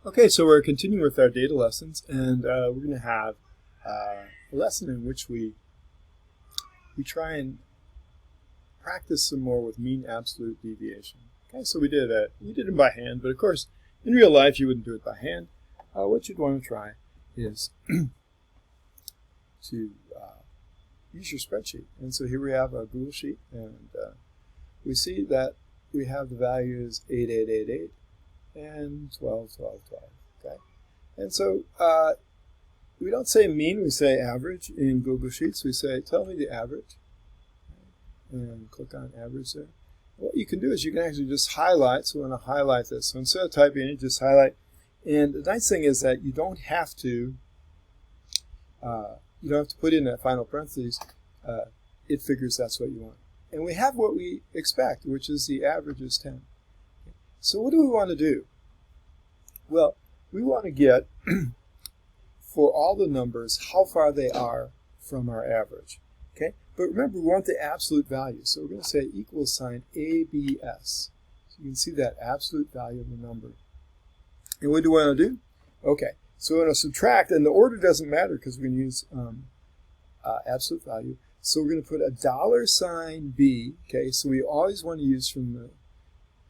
Okay, so we're continuing with our data lessons, and we're going to have a lesson in which we try and practice some more with mean absolute deviation. Okay, so we did it by hand, but of course, in real life, you wouldn't do it by hand. What you'd want to try is to use your spreadsheet. And so here we have a Google Sheet, and we see that we have the values 8, 8, 8, 8. And 12, 12, 12, okay? And so we don't say mean, we say average in Google Sheets. We say, tell me the average, and click on average there. What you can do is you can actually just highlight, so I'm going to highlight this. So instead of typing it, just highlight. And the nice thing is that you don't have to put in that final parentheses. It figures that's what you want. And we have what we expect, which is the average is 10. So what do we want to do? Well, we want to get, for all the numbers, how far they are from our average. Okay? But remember, we want the absolute value. So we're going to say equals sign ABS. So you can see that absolute value of the number. And what do we want to do? Okay, so we're going to subtract, and the order doesn't matter because we're going to use absolute value. So we're going to put a $B. Okay, so we always want to use from the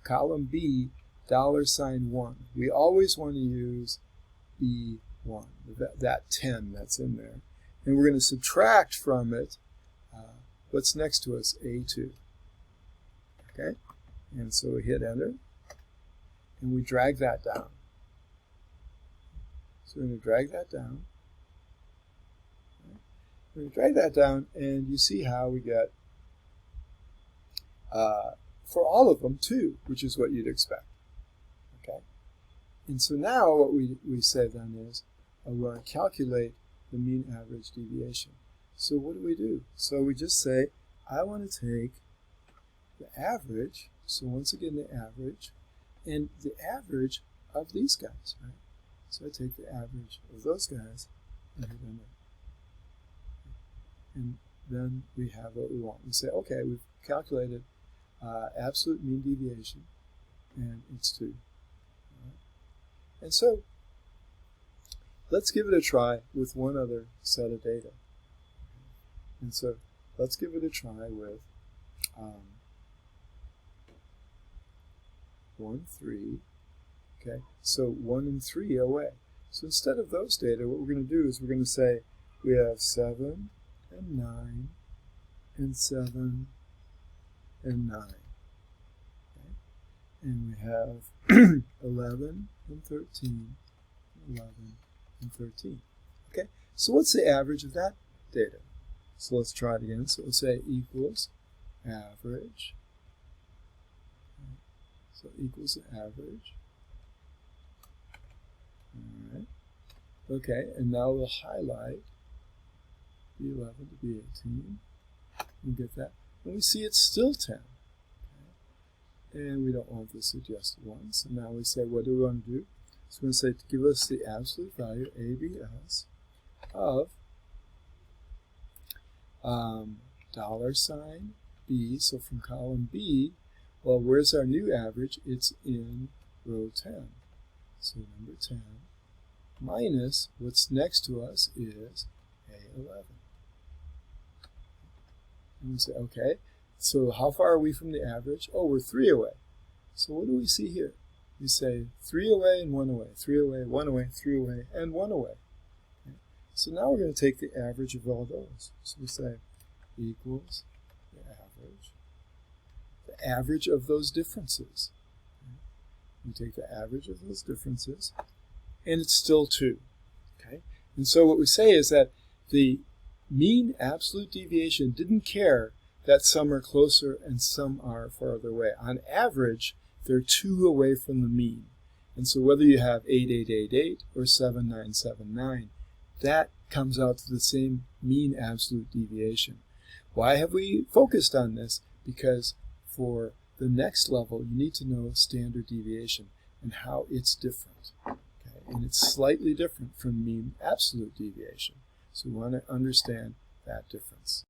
column B, $1. We always want to use B1, that 10 that's in there. And we're going to subtract from it what's next to us, A2. Okay? And so we hit enter, and we drag that down. So we're going to drag that down. We're going to drag that down, and you see how we get for all of them, 2, which is what you'd expect. Okay? And so now what we say then is we want to calculate the mean average deviation. So what do? So we just say, I want to take the average, so once again the average, and the average of these guys, right? So I take the average of those guys and hit enter. And then we have what we want. We say, okay, we've calculated absolute mean deviation, and it's 2. Right. And so let's give it a try with one other set of data. And so let's give it a try with 1, 3. Okay, so 1 and 3 away. So instead of those data, what we're going to do is we're going to say we have 7 and 9 and 7 and 9. Okay? And we have 11 and 13, 11 and 13. Okay, so what's the average of that data? So let's try it again. So we'll say equals average. Okay. So equals the average. All right. Okay, and now we'll highlight B11 to B18. You get that. And we see it's still 10. Okay. And we don't want the suggested one. So now we say, what do we want to do? So we're going to say, to give us the absolute value, ABS, of $B. So from column B, well, where's our new average? It's in row 10. So number 10 minus what's next to us is A11. And we say, okay, so how far are we from the average? Oh, we're 3 away. So what do we see here? We say 3 away and 1 away, 3 away, 1 away, 3 away, and 1 away. Okay. So now we're going to take the average of all those. So we say equals the average of those differences. Okay. We take the average of those differences, and it's still 2. Okay. And so what we say is that the mean absolute deviation didn't care that some are closer and some are farther away. On average, they're 2 away from the mean. And so whether you have 8, 8, 8, 8 or 7, 9, 7, 9, that comes out to the same mean absolute deviation. Why have we focused on this? Because for the next level, you need to know standard deviation and how it's different. Okay? And it's slightly different from mean absolute deviation. So we want to understand that difference.